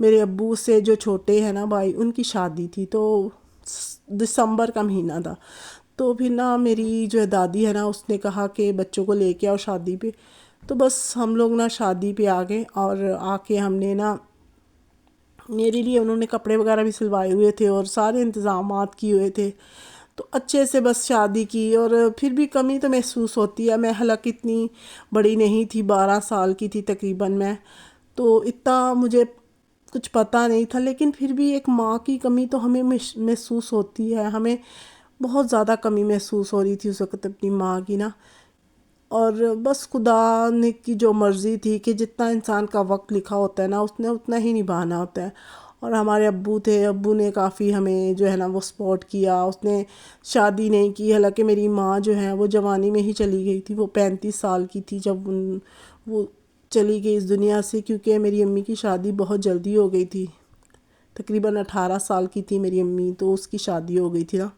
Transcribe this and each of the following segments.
میرے ابو سے جو چھوٹے ہیں نا بھائی، ان کی شادی تھی، تو دسمبر کا مہینہ تھا، تو پھر نا میری جو دادی ہے نا اس نے کہا کہ بچوں کو لے کے آؤ شادی پہ، تو بس ہم لوگ نا شادی پہ آ گئے، اور آ کے ہم نے نا میرے لیے انہوں نے کپڑے وغیرہ بھی سلوائے ہوئے تھے اور سارے انتظامات کیے ہوئے تھے، تو اچھے سے بس شادی کی۔ اور پھر بھی کمی تو محسوس ہوتی ہے، میں حالانکہ اتنی بڑی نہیں تھی، 12 سال کی تھی تقریباً میں، تو اتنا مجھے کچھ پتہ نہیں تھا، لیکن پھر بھی ایک ماں کی کمی تو ہمیں محسوس ہوتی ہے، ہمیں بہت زیادہ کمی محسوس ہو رہی تھی اس وقت اپنی ماں کی نا۔ اور بس خدا نے کی جو مرضی تھی کہ جتنا انسان کا وقت لکھا ہوتا ہے نا اس نے اتنا ہی نبھانا ہوتا ہے۔ اور ہمارے ابو تھے، ابو نے کافی ہمیں جو ہے نا وہ سپورٹ کیا، اس نے شادی نہیں کی، حالانکہ میری ماں جو ہے وہ جوانی میں ہی چلی گئی تھی، وہ 35 سال کی تھی جب وہ چلی گئی اس دنیا سے، کیونکہ میری امی کی شادی بہت جلدی ہو گئی تھی، تقریباً 18 سال کی تھی میری امی، تو اس کی شادی ہو گئی تھی نا،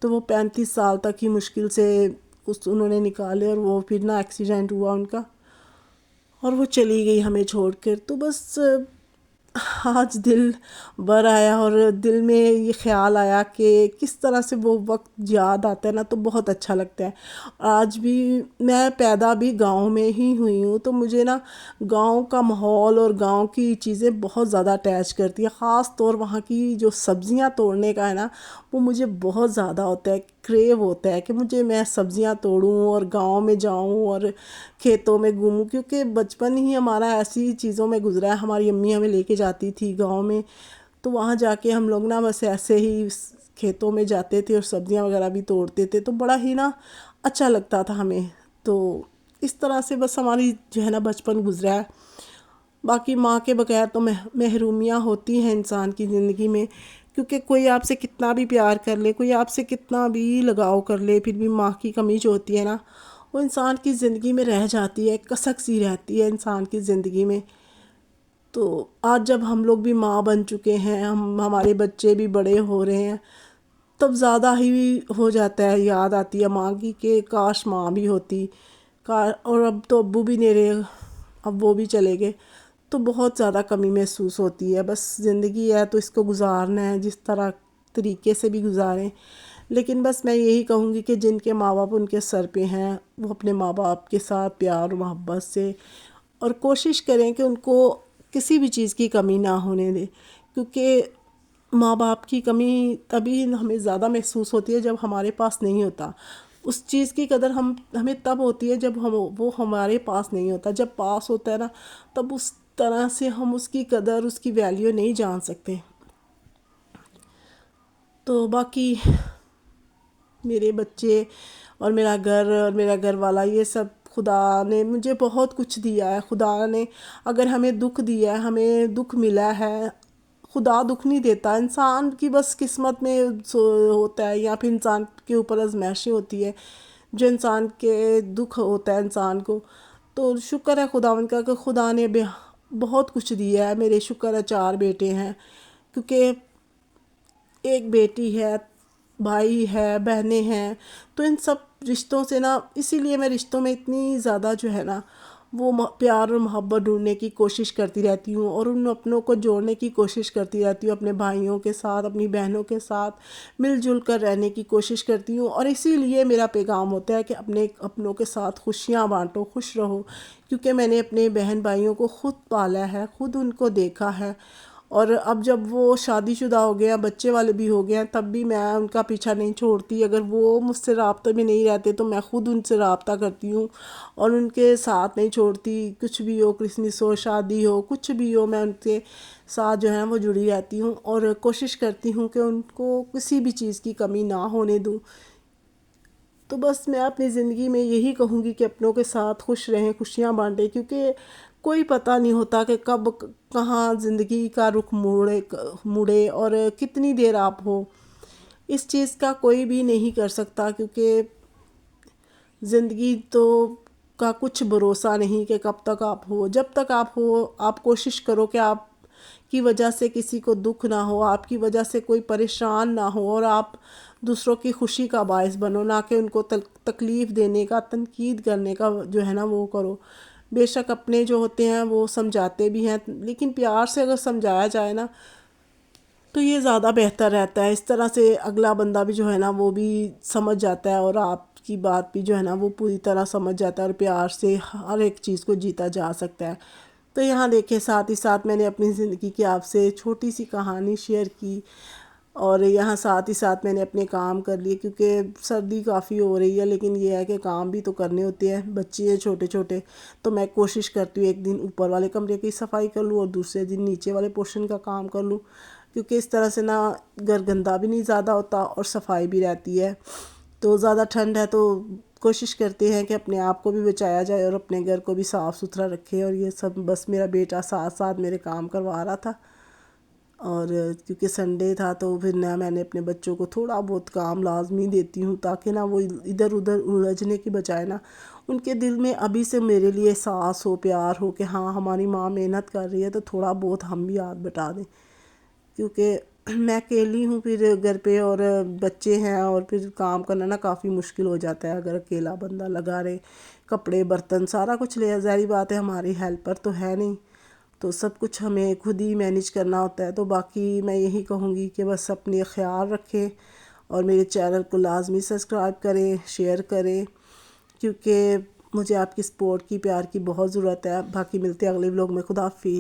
تو وہ 35 سال تک ہی مشکل سے انہوں نے نکالے، اور وہ پھر نا ایکسیڈنٹ ہوا ان کا، اور وہ چلی گئی ہمیں چھوڑ کر۔ تو بس آج دل بھر آیا، اور دل میں یہ خیال آیا کہ کس طرح سے وہ وقت یاد آتا ہے نا تو بہت اچھا لگتا ہے۔ آج بھی میں پیدا بھی گاؤں میں ہی ہوئی ہوں، تو مجھے نا گاؤں کا ماحول اور گاؤں کی چیزیں بہت زیادہ اٹیچ کرتی ہیں، خاص طور وہاں کی جو سبزیاں توڑنے کا ہے نا وہ مجھے بہت زیادہ ہوتا ہے، کریو ہوتا ہے کہ میں سبزیاں توڑوں اور گاؤں میں جاؤں اور کھیتوں میں گھوموں، کیونکہ بچپن ہی ہمارا ایسی چیزوں میں گزرا ہے، ہماری امی ہمیں لے کے جاتی تھی گاؤں میں، تو وہاں جا کے ہم لوگ نا بس ایسے ہی کھیتوں میں جاتے تھے اور سبزیاں وغیرہ بھی توڑتے تھے، تو بڑا ہی نا اچھا لگتا تھا ہمیں۔ تو اس طرح سے بس ہماری جو ہے نا بچپن گزرا ہے۔ باقی ماں کے بغیر تو محرومیاں ہوتی ہیں انسان کی زندگی میں، کیونکہ کوئی آپ سے کتنا بھی پیار کر لے، کوئی آپ سے کتنا بھی لگاؤ کر لے، پھر بھی ماں کی کمی جو ہوتی ہے نا وہ انسان کی زندگی میں رہ جاتی ہے، کسک سی رہتی ہے انسان کی زندگی میں۔ تو آج جب ہم لوگ بھی ماں بن چکے ہیں، ہمارے بچے بھی بڑے ہو رہے ہیں، تب زیادہ ہی ہو جاتا ہے، یاد آتی ہے ماں کی کہ کاش ماں بھی ہوتی، اور اب تو ابو بھی نہیں رہے، اب وہ بھی چلے گئے، تو بہت زیادہ کمی محسوس ہوتی ہے۔ بس زندگی ہے تو اس کو گزارنا ہے، جس طریقے سے بھی گزاریں، لیکن بس میں یہی کہوں گی کہ جن کے ماں باپ ان کے سر پہ ہیں وہ اپنے ماں باپ کے ساتھ پیار و محبت سے، اور کوشش کریں کہ ان کو کسی بھی چیز کی کمی نہ ہونے دیں، کیونکہ ماں باپ کی کمی تبھی ہمیں زیادہ محسوس ہوتی ہے جب ہمارے پاس نہیں ہوتا، اس چیز کی قدر ہمیں تب ہوتی ہے جب وہ ہمارے پاس نہیں ہوتا، جب پاس ہوتا ہے نا تب اس طرح سے ہم اس کی قدر، اس کی ویلیو نہیں جان سکتے۔ تو باقی میرے بچے اور میرا گھر اور میرا گھر والا، یہ سب خدا نے مجھے بہت کچھ دیا ہے، خدا نے اگر ہمیں دکھ دیا ہے، ہمیں دکھ ملا ہے، خدا دکھ نہیں دیتا، انسان کی بس قسمت میں ہوتا ہے، یا پھر انسان کے اوپر آزمائشیں ہوتی ہے جو انسان کے دکھ ہوتا ہے انسان کو۔ تو شکر ہے خداوند کا کہ خدا نے بہت کچھ دیا ہے، میرے شکر ہے 4 بیٹے ہیں، کیونکہ ایک بیٹی ہے، بھائی ہے، بہنیں ہیں، تو ان سب رشتوں سے نا، اسی لیے میں رشتوں میں اتنی زیادہ جو ہے نا وہ پیار اور محبت ڈھونڈنے کی کوشش کرتی رہتی ہوں، اور ان اپنوں کو جوڑنے کی کوشش کرتی رہتی ہوں، اپنے بھائیوں کے ساتھ، اپنی بہنوں کے ساتھ مل جل کر رہنے کی کوشش کرتی ہوں، اور اسی لیے میرا پیغام ہوتا ہے کہ اپنوں کے ساتھ خوشیاں بانٹو، خوش رہو، کیونکہ میں نے اپنے بہن بھائیوں کو خود پالا ہے، خود ان کو دیکھا ہے، اور اب جب وہ شادی شدہ ہو گئے ہیں، بچے والے بھی ہو گئے ہیں، تب بھی میں ان کا پیچھا نہیں چھوڑتی، اگر وہ مجھ سے رابطے میں نہیں رہتے تو میں خود ان سے رابطہ کرتی ہوں اور ان کے ساتھ نہیں چھوڑتی، کچھ بھی ہو، کرسمس ہو، شادی ہو، کچھ بھی ہو، میں ان کے ساتھ جو ہے وہ جڑی رہتی ہوں، اور کوشش کرتی ہوں کہ ان کو کسی بھی چیز کی کمی نہ ہونے دوں۔ تو بس میں اپنی زندگی میں یہی کہوں گی کہ اپنوں کے ساتھ خوش رہیں، خوشیاں بانٹیں، کیونکہ کوئی پتہ نہیں ہوتا کہ کب کہاں زندگی کا رخ مڑے اور کتنی دیر آپ ہو، اس چیز کا کوئی بھی نہیں کر سکتا، کیونکہ زندگی کا کچھ بھروسہ نہیں کہ کب تک آپ ہو، جب تک آپ ہو آپ کوشش کرو کہ آپ کی وجہ سے کسی کو دکھ نہ ہو، آپ کی وجہ سے کوئی پریشان نہ ہو، اور آپ دوسروں کی خوشی کا باعث بنو، نہ کہ ان کو تکلیف دینے کا، تنقید کرنے کا جو ہے نا وہ کرو۔ بے شک اپنے جو ہوتے ہیں وہ سمجھاتے بھی ہیں، لیکن پیار سے اگر سمجھایا جائے نا تو یہ زیادہ بہتر رہتا ہے۔ اس طرح سے اگلا بندہ بھی جو ہے نا وہ بھی سمجھ جاتا ہے، اور آپ کی بات بھی جو ہے نا وہ پوری طرح سمجھ جاتا ہے، اور پیار سے ہر ایک چیز کو جیتا جا سکتا ہے۔ تو یہاں دیکھیں ساتھ ہی ساتھ میں نے اپنی زندگی کی آپ سے چھوٹی سی کہانی شیئر کی، اور یہاں ساتھ ہی ساتھ میں نے اپنے کام کر لیے، کیونکہ سردی کافی ہو رہی ہے، لیکن یہ ہے کہ کام بھی تو کرنے ہوتے ہیں، بچے ہیں چھوٹے چھوٹے، تو میں کوشش کرتی ہوں ایک دن اوپر والے کمرے کی صفائی کر لوں اور دوسرے دن نیچے والے پورشن کا کام کر لوں، کیونکہ اس طرح سے نا گھر گندا بھی نہیں زیادہ ہوتا اور صفائی بھی رہتی ہے۔ تو زیادہ ٹھنڈ ہے تو کوشش کرتے ہیں کہ اپنے آپ کو بھی بچایا جائے اور اپنے گھر کو بھی صاف ستھرا رکھے، اور یہ سب بس میرا بیٹا ساتھ ساتھ میرے کام کروا رہا تھا، اور کیونکہ سنڈے تھا تو پھر نہ میں نے اپنے بچوں کو تھوڑا بہت کام لازمی دیتی ہوں، تاکہ نا وہ ادھر ادھر الجھنے کی بجائے نا ان کے دل میں ابھی سے میرے لیے احساس ہو، پیار ہو، کہ ہاں ہماری ماں محنت کر رہی ہے تو تھوڑا بہت ہم بھی ہاتھ بٹا دیں، کیونکہ میں اکیلی ہوں پھر گھر پہ، اور بچے ہیں، اور پھر کام کرنا نا کافی مشکل ہو جاتا ہے اگر اکیلا بندہ لگا رہے، کپڑے برتن سارا کچھ لے، ظاہری بات ہے ہماری ہیلپر تو ہے نہیں، تو سب کچھ ہمیں خود ہی مینیج کرنا ہوتا ہے۔ تو باقی میں یہی کہوں گی کہ بس اپنے خیال رکھیں، اور میرے چینل کو لازمی سبسکرائب کریں، شیئر کریں، کیونکہ مجھے آپ کی سپورٹ کی، پیار کی بہت ضرورت ہے۔ باقی ملتے ہیں اگلے ولاگ میں۔ خدا حافظ۔